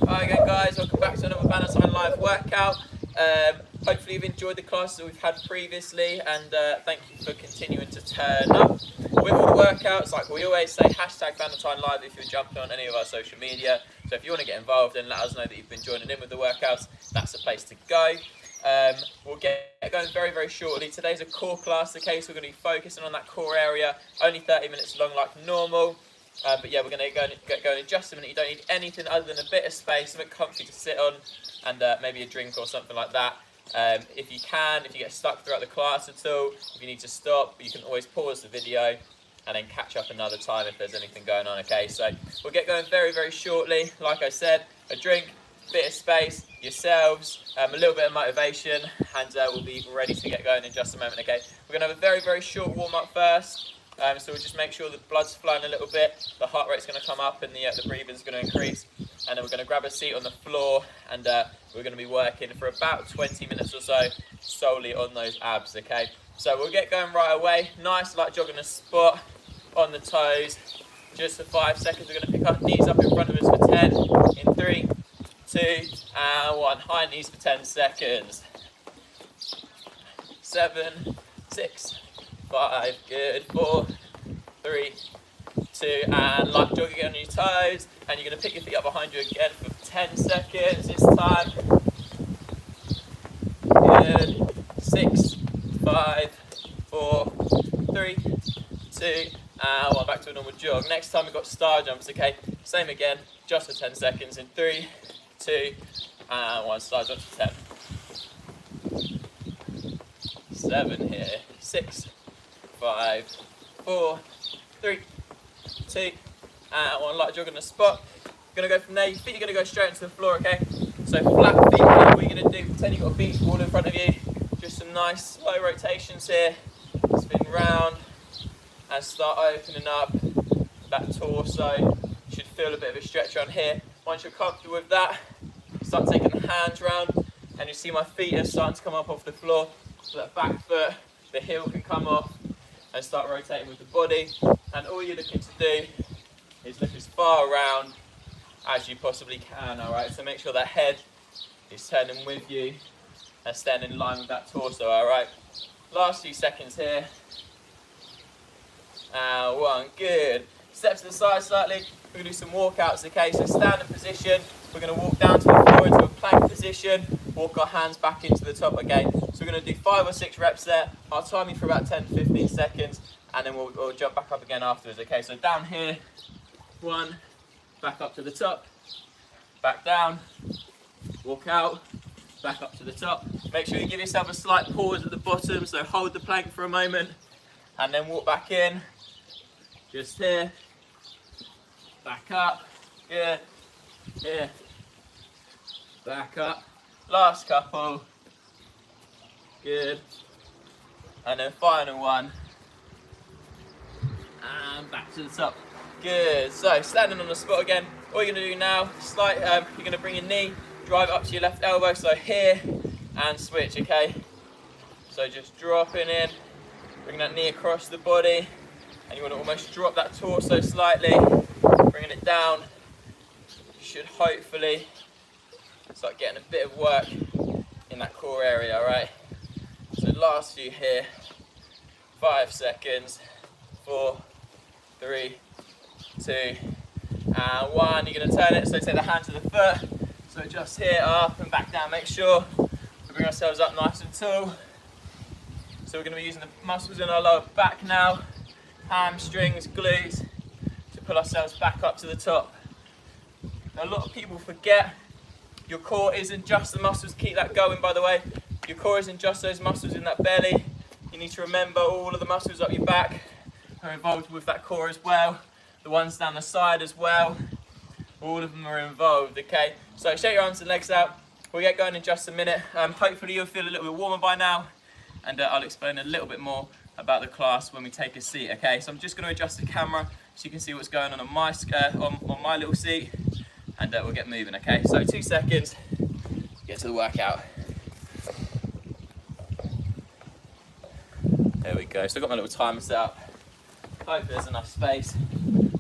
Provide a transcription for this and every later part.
Hi again guys, welcome back to another Valentine Live workout. Hopefully you've enjoyed the classes that we've had previously, and thank you for continuing to turn up. With all the workouts, like we always say, hashtag Valentine Live if you're jumping on any of our social media. So if you want to get involved and let us know that you've been joining in with the workouts, that's the place to go. We'll get going very, very shortly. Today's a core class, okay, so we're going to be focusing on that core area, only 30 minutes long like normal. But yeah, we're going to get going in just a minute. You don't need anything other than a bit of space, something comfy to sit on, and maybe a drink or something like that. If you get stuck throughout the class at all, if you need to stop, you can always pause the video and then catch up another time if there's anything going on, okay? So we'll get going very, very shortly. Like I said, a drink, bit of space, yourselves, a little bit of motivation, and we'll be ready to get going in just a moment, okay? We're going to have a very, very short warm-up first. So we'll just make sure the blood's flowing a little bit, the heart rate's going to come up, and the breathing's going to increase. And then we're going to grab a seat on the floor, and we're going to be working for about 20 minutes or so solely on those abs, okay? So we'll get going right away. Nice light jog on the spot, on the toes, just for 5 seconds. We're going to pick our knees up in front of us for 10, in 3, 2, and 1. High knees for 10 seconds. 7, 6, 5, good, 4, 3, 2, and light jog again on your toes, and you're going to pick your feet up behind you again for 10 seconds this time. Good, 6, 5, 4, 3, 2, and 1, back to a normal jog. Next time we've got star jumps, okay, same again, just for 10 seconds, in 3, 2, and 1, star jumps for 10. 7 here, 6, 5, 4, 3, 2, and 1. Light jog on the spot. You're going to go from there. Your feet are going to go straight into the floor, okay? So flat feet. What you're going to do, pretend you've got a beach ball in front of you. Just some nice slow rotations here. Spin round and start opening up that torso. You should feel a bit of a stretch around here. Once you're comfortable with that, start taking the hands round, and you see my feet are starting to come up off the floor. So that back foot, the heel can come off, and start rotating with the body. And all you're looking to do is look as far around as you possibly can, alright? So make sure that head is turning with you and staying in line with that torso, alright? Last few seconds here. And 1, good. Step to the side slightly. We're going to do some walkouts, okay? So standing position. We're going to walk down to the floor into a plank position. Walk our hands back into the top again. So we're going to do 5 or 6 reps there. I'll time you for about 10 to 15 seconds, and then we'll jump back up again afterwards, okay? So down here, 1, back up to the top, back down, walk out, back up to the top. Make sure you give yourself a slight pause at the bottom, so hold the plank for a moment, and then walk back in, just here, back up, good, here, back up, last couple, good, and then final one, and back to the top. Good. So standing on the spot again. All you're going to do now, you're going to bring your knee, drive it up to your left elbow, so here, and switch, okay? So just dropping in, bring that knee across the body, and you want to almost drop that torso slightly, bringing it down. You should hopefully start getting a bit of work in that core area, alright? So last few here, 5 seconds, 4, 3, 2, and 1. You're going to turn it, so take the hand to the foot. So just here, up and back down. Make sure we bring ourselves up nice and tall. So we're going to be using the muscles in our lower back now, hamstrings, glutes, to pull ourselves back up to the top. Now, a lot of people forget your core isn't just the muscles. Keep that going, by the way. Your core isn't just those muscles in that belly. You need to remember all of the muscles up your back are involved with that core as well. The ones down the side as well. All of them are involved, okay? So shake your arms and legs out. We'll get going in just a minute. Hopefully you'll feel a little bit warmer by now, and I'll explain a little bit more about the class when we take a seat, okay? So I'm just going to adjust the camera so you can see what's going on on my little seat, and we'll get moving, okay? So 2 seconds, get to the workout. There we go. So I've got my little timer set up. Hope there's enough space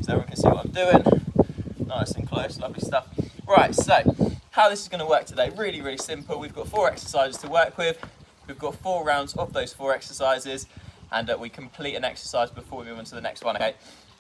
so everyone can see what I'm doing. Nice and close, lovely stuff. Right, so how this is going to work today, really, really simple. We've got 4 exercises to work with. We've got 4 rounds of those 4 exercises, and we complete an exercise before we move on to the next one, okay?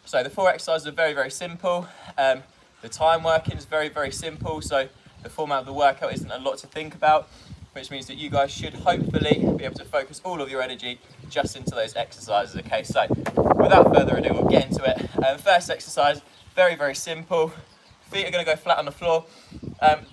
So the 4 exercises are very, very simple. The time working is very, very simple, so the format of the workout isn't a lot to think about, which means that you guys should hopefully be able to focus all of your energy just into those exercises, okay? So without further ado, we'll get into it. First exercise, very, very simple. Feet are going to go flat on the floor.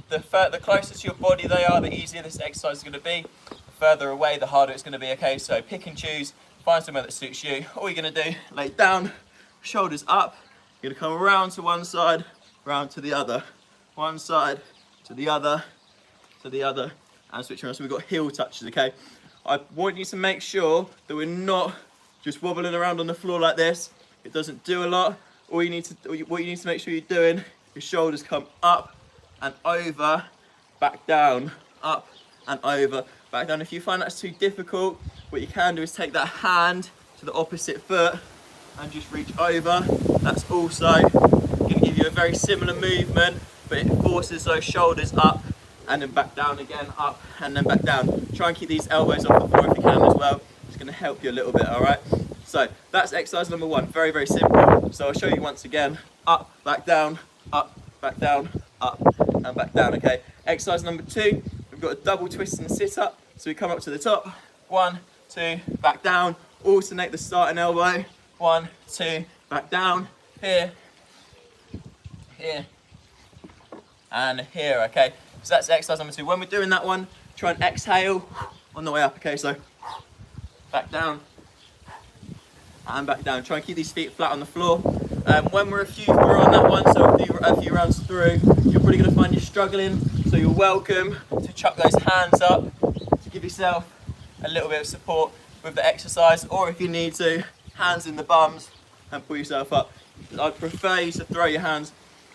The closer to your body they are, the easier this exercise is going to be. The further away, the harder it's going to be, okay? So pick and choose, find somewhere that suits you. All you're going to do, lay down, shoulders up. You're going to come around to one side, round to the other. One side to the other, and switch around. So we've got heel touches, okay? I want you to make sure that we're not just wobbling around on the floor like this. It doesn't do a lot. What you need to make sure you're doing, your shoulders come up and over, back down, up and over, back down. If you find that's too difficult, what you can do is take that hand to the opposite foot and just reach over. That's also going to give you a very similar movement, but it forces those shoulders up and then back down again, up and then back down. Try and keep these elbows off the floor if you can as well. It's going to help you a little bit, all right? So that's exercise number 1, very, very simple. So I'll show you once again, up, back down, up, and back down, okay? Exercise number 2, we've got a double twist and sit up. So we come up to the top, 1, 2, back down, alternate the starting elbow, 1, 2, back down, here, here, and here, okay? So that's exercise number 2. When we're doing that one, try and exhale on the way up, okay? So back down and back down. Try and keep these feet flat on the floor. When we're a few through on that one, so a few rounds through, you're probably going to find you're struggling. So you're welcome to chuck those hands up to give yourself a little bit of support with the exercise, or if you need to, hands in the bums and pull yourself up. I'd prefer you to throw your hands.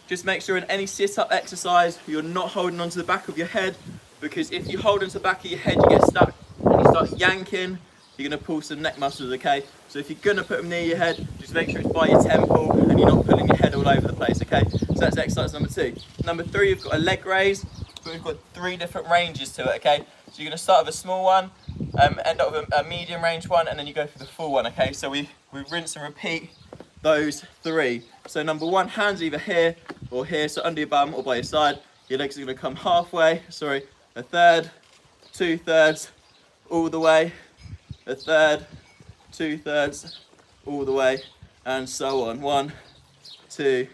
Just make sure in any sit-up exercise, you're not holding onto the back of your head, because if you hold onto the back of your head, you get stuck and you start yanking, you're going to pull some neck muscles, okay? So if you're going to put them near your head, just make sure it's by your temple and you're not pulling your head all over the place, okay? So that's exercise number 2. Number 3, you've got a leg raise, but we've got 3 different ranges to it, okay? So you're going to start with a small one, end up with a medium range one, and then you go for the full one, okay? So we rinse and repeat those 3. So number 1, hands either here or here, so under your bum or by your side. Your legs are going to come halfway, a third, 2/3, all the way, a third, 2/3, all the way, and so on. 1, 2,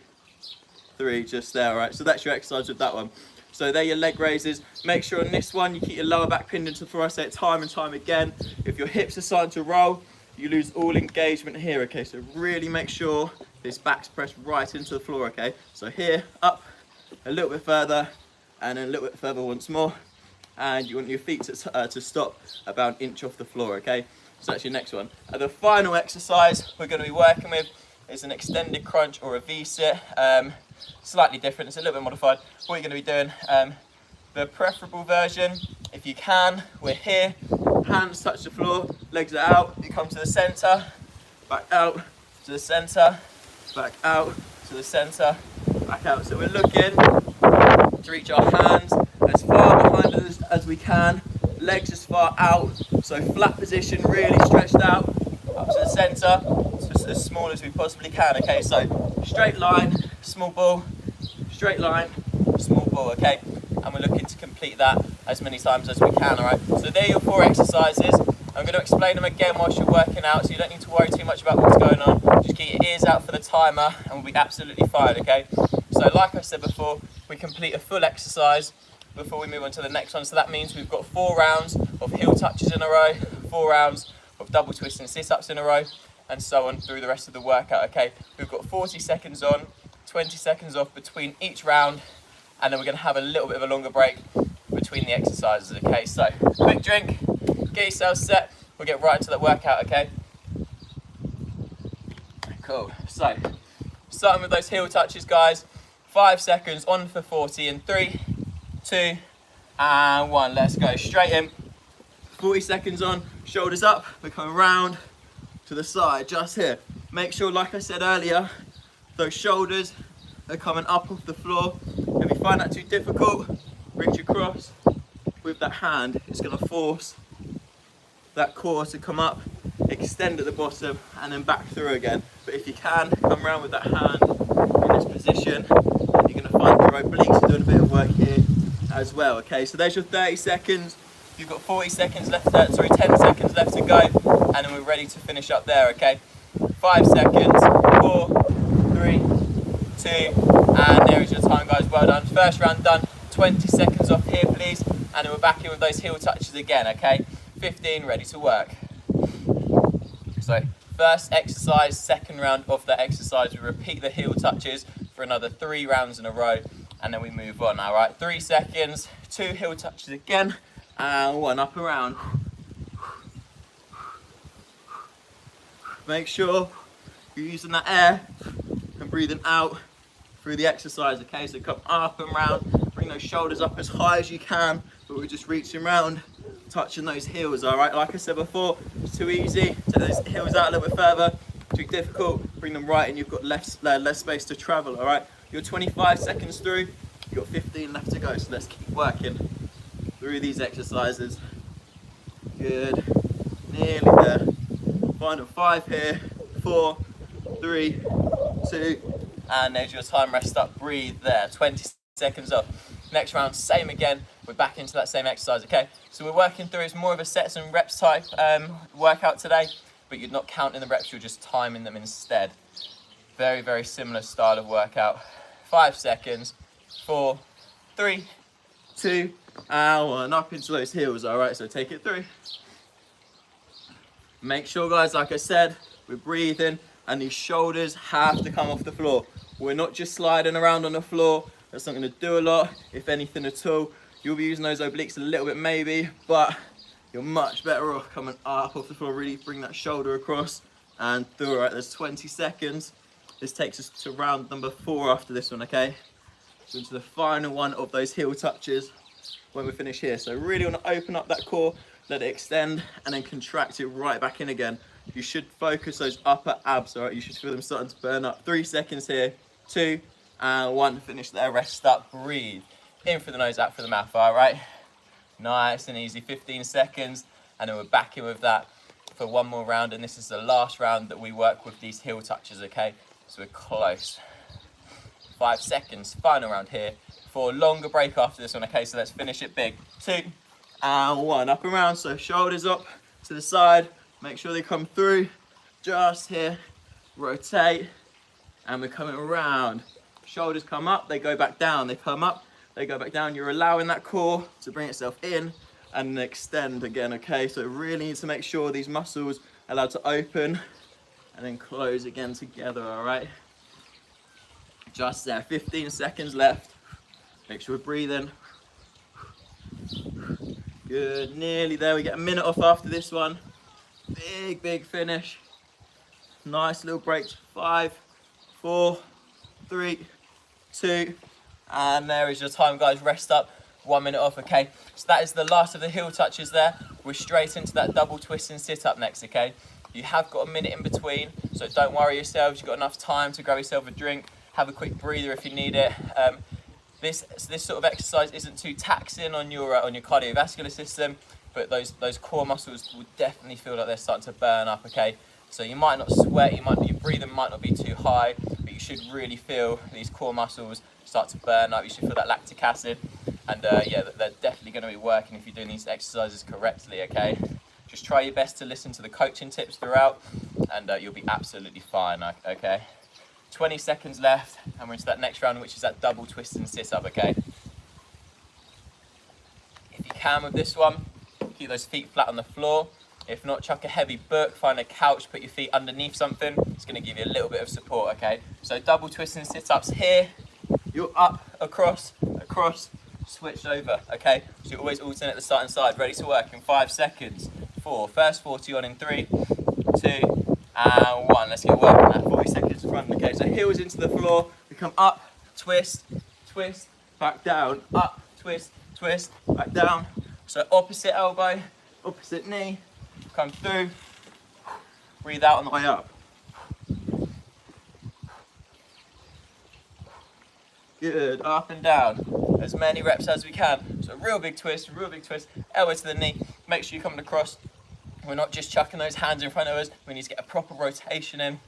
3, just there, all right? So that's your exercise with that one. So they're your leg raises. Make sure on this one you keep your lower back pinned into the floor. I say it time and time again. If your hips are starting to roll, you lose all engagement here, okay? So really make sure this back's pressed right into the floor, okay? So here, up, a little bit further, and then a little bit further once more. And you want your feet to stop about an inch off the floor, okay? So that's your next one. The final exercise we're going to be working with is an extended crunch or a V-sit. Slightly different, it's a little bit modified. What you're going to be doing, the preferable version, if you can, we're here, hands touch the floor, legs are out, you come to the centre, back out to the centre, back out to the centre, back out. So we're looking to reach our hands as far behind us as we can, legs as far out, so flat position, really stretched out, up to the centre, so as small as we possibly can, okay? So straight line, small ball, straight line, small ball, okay? And we're looking to complete that as many times as we can, all right? So there are your 4 exercises. I'm going to explain them again whilst you're working out, so you don't need to worry too much about what's going on. Just keep your ears out for the timer and we'll be absolutely fine, okay? So like I said before, we complete a full exercise before we move on to the next one. So that means we've got 4 rounds of heel touches in a row, 4 rounds of double twists and sit-ups in a row, and so on through the rest of the workout, okay? We've got 40 seconds on, 20 seconds off between each round, and then we're going to have a little bit of a longer break between the exercises, okay? So, quick drink, get yourself set, we'll get right into that workout, okay? Cool. So, starting with those heel touches, guys. 5 seconds on for 40 in 3, 2, and 1. Let's go. Straight in. 40 seconds on, shoulders up, we're coming round to the side, just here. Make sure, like I said earlier, those shoulders They're coming up off the floor. If you find that too difficult, reach across with that hand. It's going to force that core to come up, extend at the bottom, and then back through again. But if you can, come around with that hand in this position, you're going to find your obliques are doing a bit of work here as well. Okay, so there's your 30 seconds. You've got 40 seconds left, 10 seconds left to go, and then we're ready to finish up there, okay? 5 seconds, 4, 3, 2, and there is your time, guys. Well done. First round done. 20 seconds off here, please, and then we're back in with those heel touches again, okay? 15, ready to work. So, first exercise, second round of that exercise, we repeat the heel touches for another 3 rounds in a row, and then we move on, all right? 3 seconds, 2 heel touches again, and 1 up around. Make sure you're using that air and breathing out through the exercise, okay? So come up and round, bring those shoulders up as high as you can, but we're just reaching around, touching those heels, all right? Like I said before, it's too easy, take those heels out a little bit further, too difficult, bring them right and you've got less space to travel, all right? You're 25 seconds through, you've got 15 left to go, so let's keep working through these exercises. Good, nearly there. Final 5 here, 4, 3, 2, and there's your time, rest up, breathe there, 20 seconds off. Next round, same again, we're back into that same exercise, okay? So we're working through, it's more of a sets and reps type workout today, but you're not counting the reps, you're just timing them instead. Very, very similar style of workout. 5 seconds, 4, 3, 2, and 1, up into those heels, all right? So take it through. Make sure, guys, like I said, we're breathing, and these shoulders have to come off the floor. We're not just sliding around on the floor. That's not going to do a lot, if anything at all. You'll be using those obliques a little bit maybe, but you're much better off coming up off the floor. Really bring that shoulder across and through. All right, there's 20 seconds. This takes us to round number 4 after this one, okay? So into the final one of those heel touches when we finish here. So really want to open up that core, let it extend, and then contract it right back in again. You should focus those upper abs, all right? You should feel them starting to burn up. 3 seconds here, 2, and 1, finish there, rest up, breathe. In through the nose, out through the mouth, all right? Nice and easy, 15 seconds, and then we're back in with that for one more round, and this is the last round that we work with these heel touches, okay? So we're close. 5 seconds, final round here, for a longer break after this one, okay? So let's finish it big. 2, and 1, up and round, so shoulders up to the side, make sure they come through, just here, rotate, and we're coming around. Shoulders come up, they go back down, they come up, they go back down. You're allowing that core to bring itself in and extend again, okay? So it really needs to make sure these muscles are allowed to open and then close again together, all right? Just there, 15 seconds left. Make sure we're breathing. Good, nearly there. We get a minute off after this one. Big, big finish. Nice little breaks. 5, 4, 3, 2, and there is your time, guys. Rest up, 1 minute off, okay? So that is the last of the heel touches there. We're straight into that double twist and sit up next, okay? You have got a minute in between, so don't worry yourselves. You've got enough time to grab yourself a drink, have a quick breather if you need it. This sort of exercise isn't too taxing on your cardiovascular system, but those core muscles will definitely feel like they're starting to burn up, okay? So you might not sweat, your breathing might not be too high, but you should really feel these core muscles start to burn up. You should feel that lactic acid, and yeah, they're definitely going to be working if you're doing these exercises correctly, okay? Just try your best to listen to the coaching tips throughout, and you'll be absolutely fine, okay? 20 seconds left, and we're into that next round, which is that double twist and sit up, okay? If you can with this one, keep those feet flat on the floor. If not, chuck a heavy book, find a couch, put your feet underneath something. It's going to give you a little bit of support, okay? So double twist and sit-ups here. You're up, across, switch over, okay? So you always alternate the start and side. Ready to work in 5 seconds. 4, first 40 on in 3, 2, and 1. Let's get working that 40 seconds run, okay? So heels into the floor. We come up, twist, twist, back down, up, twist, twist, back down. So opposite elbow, opposite knee. Come through, breathe out on the way up. Good, up and down. As many reps as we can. So real big twist, elbow to the knee. Make sure you're coming across. We're not just chucking those hands in front of us. We need to get a proper rotation in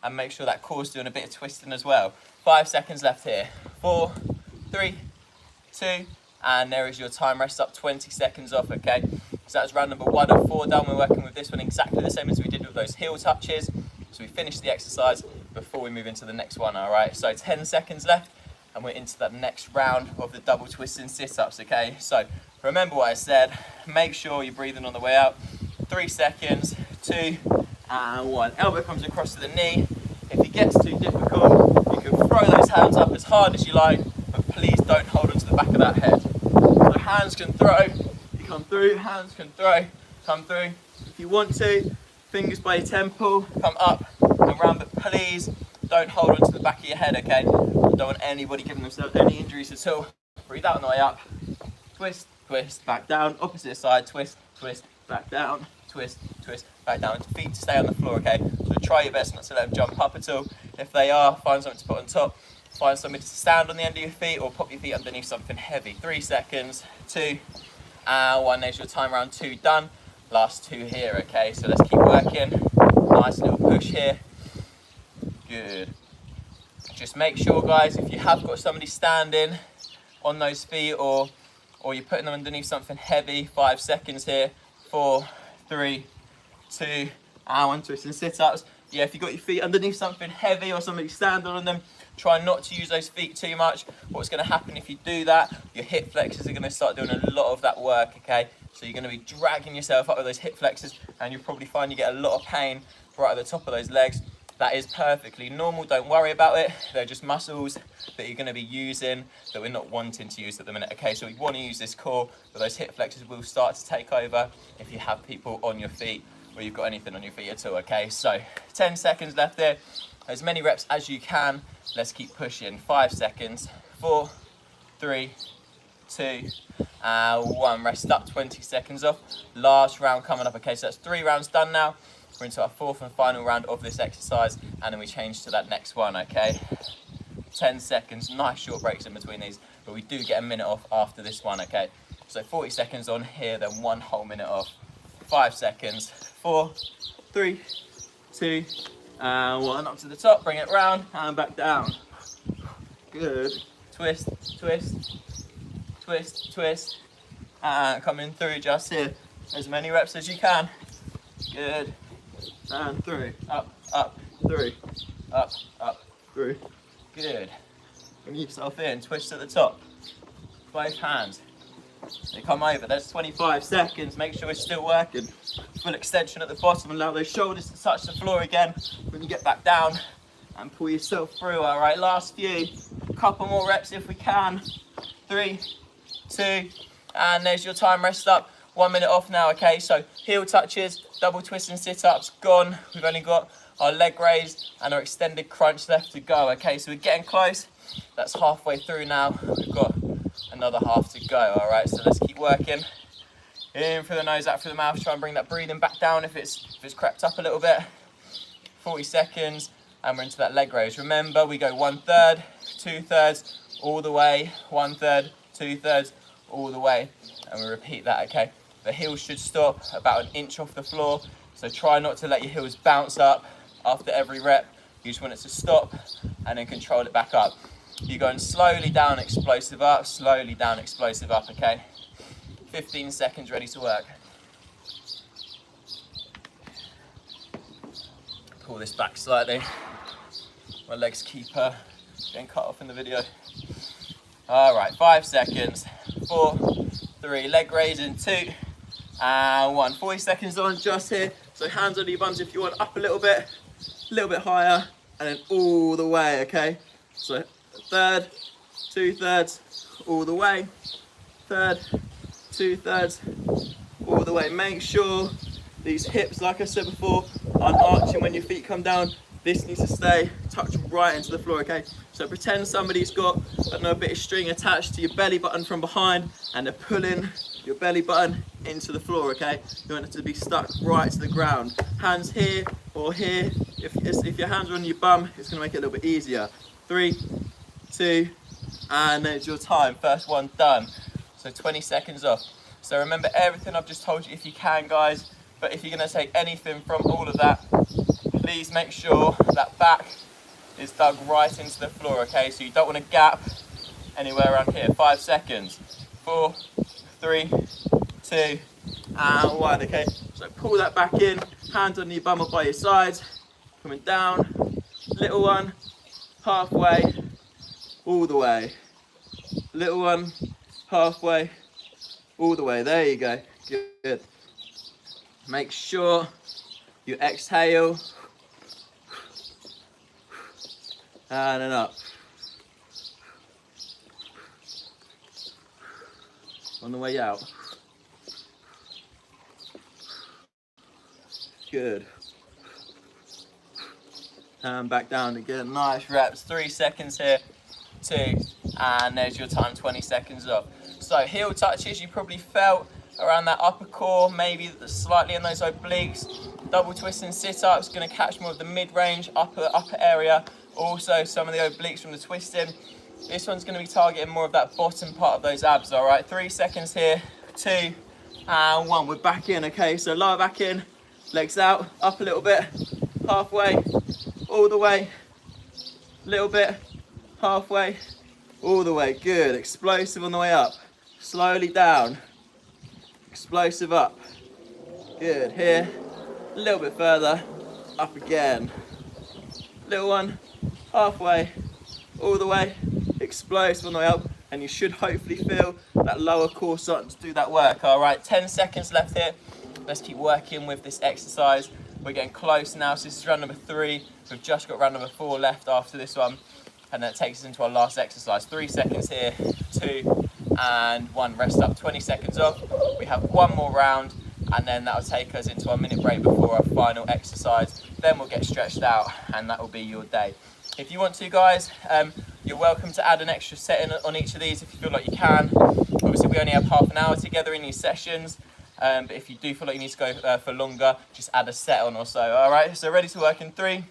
and make sure that core's doing a bit of twisting as well. 5 seconds left here. 4, 3, 2, and there is your time. Rest up 20 seconds off, okay? So that's round number 1 of 4 done. We're working with this one exactly the same as we did with those heel touches. So we finish the exercise before we move into the next one, all right? So 10 seconds left, and we're into that next round of the double twisting sit-ups, okay? So remember what I said. Make sure you're breathing on the way out. 3 seconds, 2, and 1. Elbow comes across to the knee. If it gets too difficult, you can throw those hands up as hard as you like, but please don't hold onto the back of that head. So hands can throw, you come through, hands can throw, come through. If you want to, fingers by your temple, come up and round, but please don't hold onto the back of your head, okay? Don't want anybody giving themselves any injuries at all. Breathe out on the way up. Twist, twist, back down, opposite side, twist, twist, back down, twist, twist, back down. Feet to stay on the floor, okay? So try your best not to let them jump up at all. If they are, find something to put on top. Find something to stand on the end of your feet or pop your feet underneath something heavy. 3 seconds, 2, and 1. There's your time, round 2 done. Last 2 here, okay? So let's keep working. Nice little push here. Good. Just make sure, guys, if you have got somebody standing on those feet or you're putting them underneath something heavy, 5 seconds here. 4, 3, 2, and 1. Twisting sit-ups. Yeah, if you've got your feet underneath something heavy or somebody standing on them, try not to use those feet too much. What's going to happen if you do that, your hip flexors are going to start doing a lot of that work, okay? So you're going to be dragging yourself up with those hip flexors, and you'll probably find you get a lot of pain right at the top of those legs. That is perfectly normal, don't worry about it. They're just muscles that you're going to be using that we're not wanting to use at the minute, okay? So we want to use this core, but those hip flexors will start to take over if you have people on your feet or you've got anything on your feet at all, okay? So 10 seconds left there. As many reps as you can. Let's keep pushing. 5 seconds. 4, 3, 2, 1. Rest up, 20 seconds off. Last round coming up, okay? So that's 3 rounds done now. We're into our 4th and final round of this exercise, and then we change to that next one, okay? 10 seconds, nice short breaks in between these, but we do get a minute off after this one, okay? So 40 seconds on here, then 1 whole minute off. 5 seconds. 4, 3, 2, and 1. Up to the top, bring it round, and back down. Good. Twist, twist, twist, twist, and coming through just here. As many reps as you can. Good. And through. Up, up, through. Up, up, through. Good. Bring yourself in, twist at the top. Both hands. They come over. That's 25 seconds. Make sure it's still working. Full extension at the bottom. Allow those shoulders to touch the floor again when you get back down, and pull yourself through. All right, last few. Couple more reps if we can. 3, 2, and there's your time. Rest up. 1 minute off now, okay? So heel touches, double twists and sit-ups, gone. We've only got our leg raise and our extended crunch left to go, okay? So we're getting close. That's halfway through now. We've got another half to go, all right? So let's keep working. In through the nose, out through the mouth. Try and bring that breathing back down if it's crept up a little bit. 40 seconds, and we're into that leg raise. Remember, we go 1/3, 2/3, all the way, 1/3, 2/3, all the way, and we repeat that, okay? The heels should stop about 1 inch off the floor, so try not to let your heels bounce up after every rep. You just want it to stop and then control it back up. You're going slowly down, explosive up, slowly down, explosive up, okay? 15 seconds, ready to work. Pull this back slightly. My legs keep getting cut off in the video. All right, 5 seconds. 4, 3, leg raising, 2, and 1. 40 seconds on just here. So hands under your bums if you want, up a little bit higher, and then all the way, okay? So 1/3, 2/3, all the way. 1/3, 2/3, all the way. Make sure these hips, like I said before, aren't arching when your feet come down. This needs to stay tucked right into the floor, okay? So pretend somebody's got, I don't know, a bit of string attached to your belly button from behind, and they're pulling your belly button into the floor, okay? You want it to be stuck right to the ground. Hands here or here. If your hands are on your bum, it's gonna make it a little bit easier. 3, 2, and there's your time. First one done. So 20 seconds off. So remember everything I've just told you if you can, guys. But if you're going to take anything from all of that, please make sure that back is dug right into the floor, okay? So you don't want a gap anywhere around here. 5 seconds. 4, 3, 2, and 1, okay? So pull that back in, hands on your bum or by your sides, coming down, little one, halfway, all the way. Little one, halfway, all the way. There you go. Good. Make sure you exhale and then up. On the way out. Good. And back down again. Nice reps. 3 seconds here. 2. And there's your time. 20 seconds off. So heel touches you probably felt around that upper core, maybe slightly in those obliques. Double twisting sit-ups, going to catch more of the mid-range, upper area. Also some of the obliques from the twisting. This one's going to be targeting more of that bottom part of those abs, all right? 3 seconds here, 2, and 1. We're back in, okay? So lower back in, legs out, up a little bit, halfway, all the way, little bit, halfway, all the way. Good. Explosive on the way up. Slowly down. Explosive up. Good. Here, a little bit further, up again. Little one, halfway, all the way, explosive on the way up, and you should hopefully feel that lower core starting to do that work. All right, 10 seconds left here. Let's keep working with this exercise. We're getting close now, so this is round number 3. We've just got round number 4 left after this one, and that takes us into our last exercise. 3 seconds here, 2, and 1. Rest up, 20 seconds off. We have one more round, and then that'll take us into our minute break before our final exercise. Then we'll get stretched out, and that will be your day. If you want to, guys, you're welcome to add an extra set in on each of these if you feel like you can. Obviously, we only have half an hour together in these sessions, but if you do feel like you need to go for longer, just add a set on or so. All right, so ready to work in 3,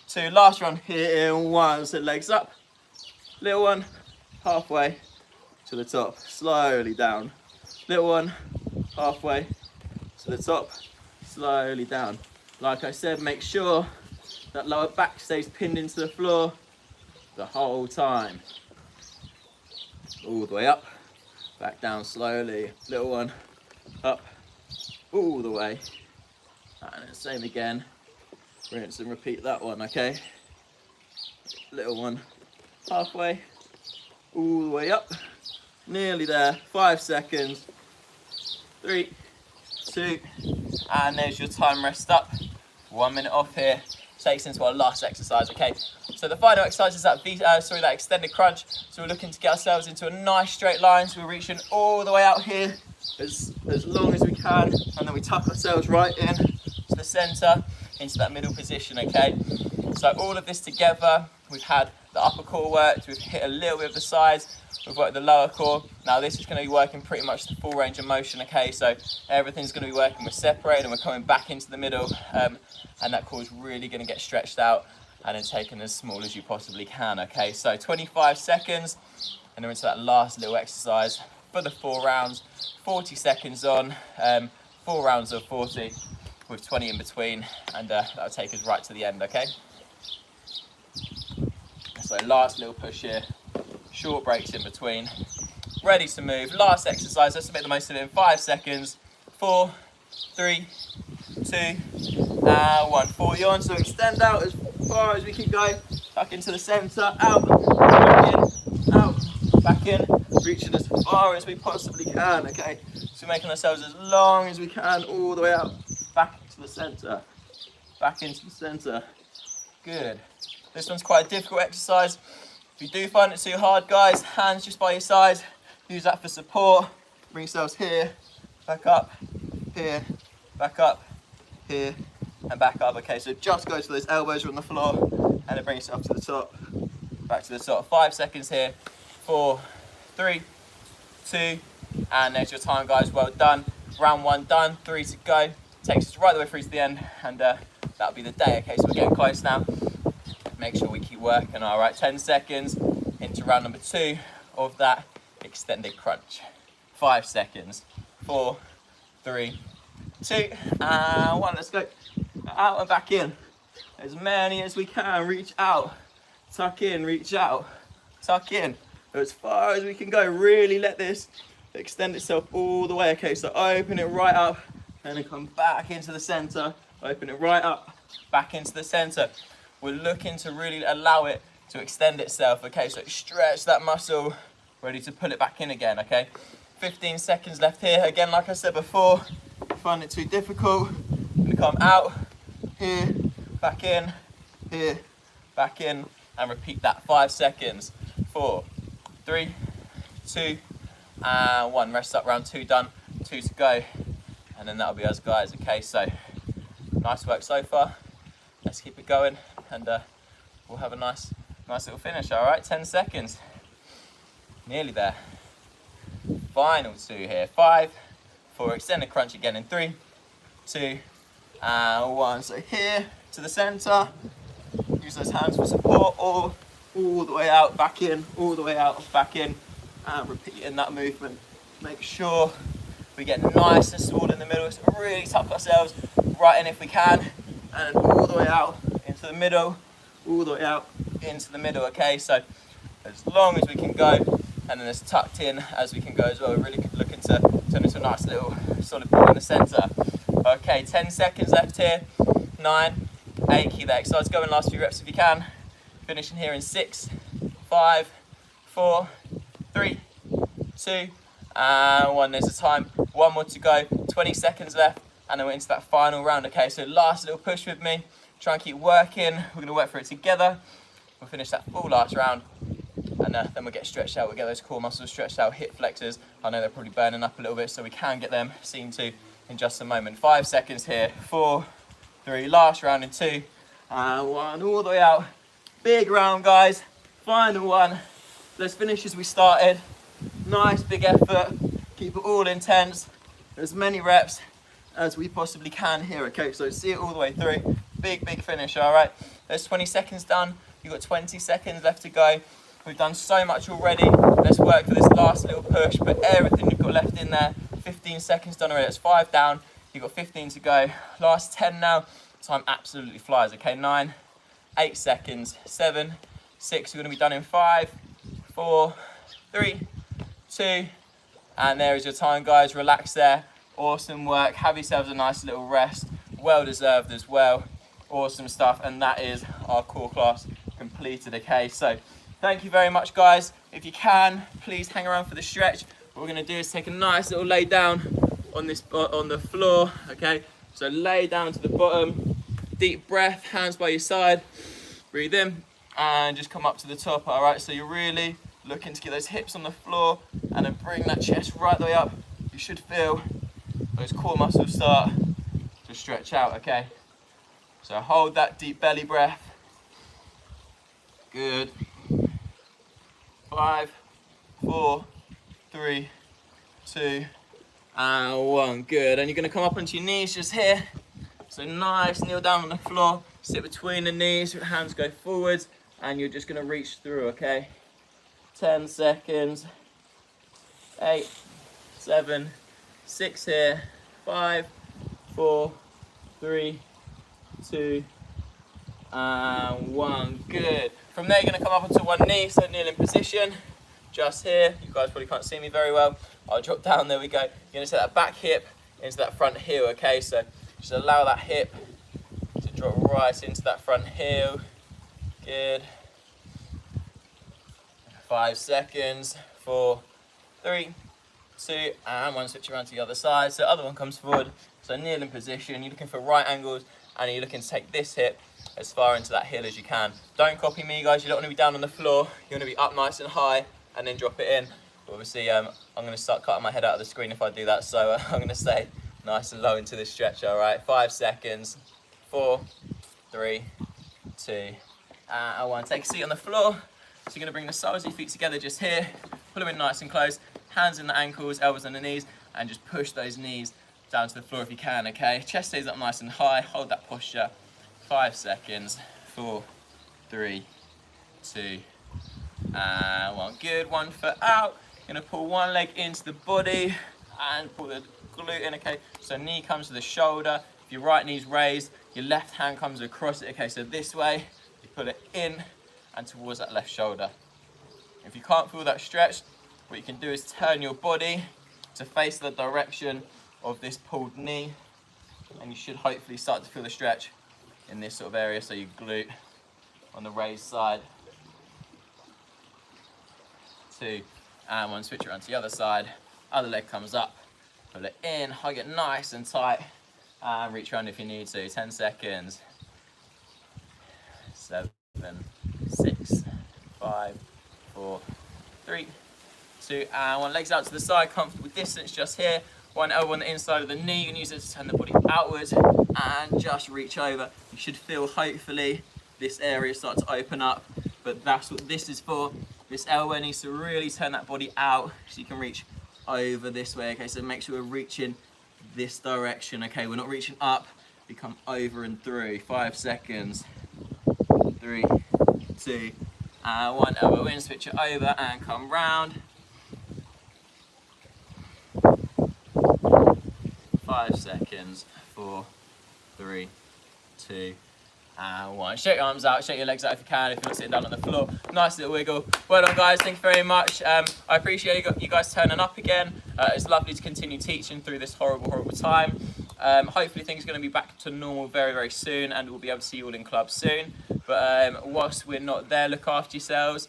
2, last run here in 1. So legs up, little one, halfway to the top, slowly down. Little one, halfway to the top, slowly down. Like I said, make sure that lower back stays pinned into the floor the whole time. All the way up, back down slowly. Little one, up, all the way. And then same again. Rinse and repeat that one, okay? Little one, halfway, all the way up. Nearly there, 5 seconds. 3, 2, and there's your time. Rest up. 1 minute off here. Takes into our last exercise, okay? So the final exercise is that that extended crunch. So we're looking to get ourselves into a nice straight line. So we're reaching all the way out here as long as we can, and then we tuck ourselves right in to the center, into that middle position, okay? So all of this together, we've had the upper core worked, we've hit a little bit of the sides, we've worked the lower core. Now this is going to be working pretty much the full range of motion, okay? So everything's going to be working, we're separating, we're coming back into the middle, and that core is really going to get stretched out and then taken as small as you possibly can, okay? So 25 seconds, and then into that last little exercise for the 4 rounds, 40 seconds on, 4 rounds of 40 with 20 in between, and that'll take us right to the end, okay? So last little push here, short breaks in between, ready to move. Last exercise, let's make the most of it in 5 seconds. 4, 3, 2, and 1. 40 on, so extend out as far as we can go. Tuck into the center, out, back in, out, back in. Reaching as far as we possibly can, okay? So making ourselves as long as we can, all the way out, back into the center, back into the center. Good. This one's quite a difficult exercise. If you do find it too hard, guys, hands just by your side. Use that for support. Bring yourselves here, back up, here, back up, here, and back up. Okay, so just go to those elbows are on the floor, and then bring yourself to the top, back to the top. 5 seconds here. 4, 3, 2, and there's your time, guys. Well done. Round 1 done. 3 to go. Takes us right the way through to the end, and that'll be the day. Okay, so we're getting close now. Make sure we keep working. All right, 10 seconds into round number 2. of that extended crunch. 5 seconds. 4, 3, 2, and 1. Let's go. Out and back in. As many as we can. Reach out. Tuck in, reach out. Tuck in. As far as we can go. Really let this extend itself all the way. Okay, so open it right up and then come back into the center. Open it right up, back into the center. We're looking to really allow it to extend itself. Okay, so stretch that muscle, ready to pull it back in again. Okay, 15 seconds left here. Again, like I said before, if you find it too difficult, I'm gonna come out, here, back in, here, back in, and repeat that. 5 seconds. 4, 3, 2, and 1. Rest up, round 2 done. 2 to go, and then that'll be us, guys. Okay, so nice work so far. Let's keep it going, and we'll have a nice little finish. All right, 10 seconds. Nearly there. Final 2 here. 5, 4. Extended crunch again in 3, 2, and 1. So here to the center. Use those hands for support, or all the way out, back in, all the way out, back in, and repeating that movement. Make sure we get nice and small in the middle, so really tuck ourselves right in if we can, and all the way out into the middle, all the way out into the middle. Okay, so as long as we can go, and then as tucked in as we can go as well. We're really looking to turn into a nice little solid ball in the center. Okay, 10 seconds left here. 9, 8, keep that exercise going, last few reps if you can. Finishing here in 6, 5, 4, 3, 2, and 1. There's a time. 1 more to go. 20 seconds left, and then we're into that final round. Okay, so last little push with me. Try and keep working. We're going to work for it together. We'll finish that full last round, and then we'll get stretched out. We'll get those core muscles stretched out. Hip flexors, I know they're probably burning up a little bit, so we can get them seen to in just a moment. 5 seconds here. 4, 3, last round in 2, and 1. All the way out. Big round, guys. Final one. Let's finish as we started. Nice big effort. Keep it all intense. As many reps as we possibly can here. Okay, so see it all the way through. Big finish. All right, there's 20 seconds done. You've got 20 seconds left to go. We've done so much already. Let's work for this last little push. Put everything you've got left in there. 15 seconds done already. That's 5 down. You've got 15 to go. Last 10 now. Time absolutely flies. Okay, 9, 8 seconds. 7, 6. You're going to be done in 5, 4, 3, 2, and there is your time, guys. Relax there. Awesome work. Have yourselves a nice little rest. Well deserved as well. Awesome stuff. And that is our core class completed. Okay, so thank you very much, guys. If you can, please hang around for the stretch. What we're going to do is take a nice little lay down on the floor. Okay, so lay down to the bottom. Deep breath. Hands by your side. Breathe in and just come up to the top. All right, so you're really looking to get those hips on the floor and then bring that chest right the way up. You should feel those core muscles start to stretch out. Okay, so hold that deep belly breath. Good. 5, 4, 3, 2, and 1. Good. And you're going to come up onto your knees just here. So nice, kneel down on the floor, sit between the knees, your hands go forwards, and you're just going to reach through. Okay, 10 seconds. 8, 7, 6 here. 5, 4, 3, 2, and 1. Good. From there, you're going to come up onto one knee, so kneeling position. Just here. You guys probably can't see me very well. I'll drop down. There we go. You're going to set that back hip into that front heel. Okay, so just allow that hip to drop right into that front heel. Good. 5 seconds. 4, 3, 2, and 1. Switch around to the other side. So the other one comes forward. So kneeling position. You're looking for right angles, and you're looking to take this hip as far into that heel as you can. Don't copy me, guys. You don't want to be down on the floor. You want to be up nice and high, and then drop it in. But obviously, I'm going to start cutting my head out of the screen if I do that. So I'm going to stay nice and low into this stretch. All right. 5 seconds. 4, 3, 2, and 1. Take a seat on the floor. So you're going to bring the soles of your feet together just here. Pull them in nice and close. Hands in the ankles, elbows on the knees, and just push those knees down to the floor if you can, okay? Chest stays up nice and high. Hold that posture. 5 seconds. 4, 3, 2, and one. Good, 1 foot out. You're gonna pull one leg into the body and pull the glute in, okay? So knee comes to the shoulder. If your right knee's raised, your left hand comes across it, okay? So this way, you pull it in and towards that left shoulder. If you can't feel that stretch, what you can do is turn your body to face the direction of this pulled knee, and you should hopefully start to feel the stretch in this sort of area, so your glute on the raised side. 2, and 1, switch around to the other side. Other leg comes up, pull it in, hug it nice and tight, and reach around if you need to. 10 seconds. 7, 6, 5, 4, 3, 2, and 1. Legs out to the side, comfortable distance just here. One elbow on the inside of the knee. You can use it to turn the body outwards and just reach over. You should feel, hopefully, this area start to open up, but that's what this is for. This elbow needs to really turn that body out so you can reach over this way, okay? So make sure we're reaching this direction, okay? We're not reaching up, we come over and through. 5 seconds. 3, 2, and 1. Elbow in, switch it over and come round. 5 seconds. 4, 3, 2, and 1. Shake your arms out, shake your legs out if you can, if you're not sitting down on the floor. Nice little wiggle. Well done, guys. Thank you very much. I appreciate you guys turning up again. It's lovely to continue teaching through this horrible time. Hopefully things are going to be back to normal very, very soon, and we'll be able to see you all in club soon. But whilst we're not there, look after yourselves,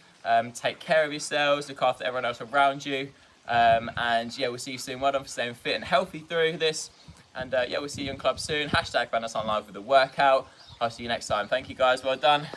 take care of yourselves, look after everyone else around you. And yeah, we'll see you soon. Well done for staying fit and healthy through this. And yeah, we'll see you in club soon. #BandersOnLive with the workout. I'll see you next time. Thank you, guys. Well done.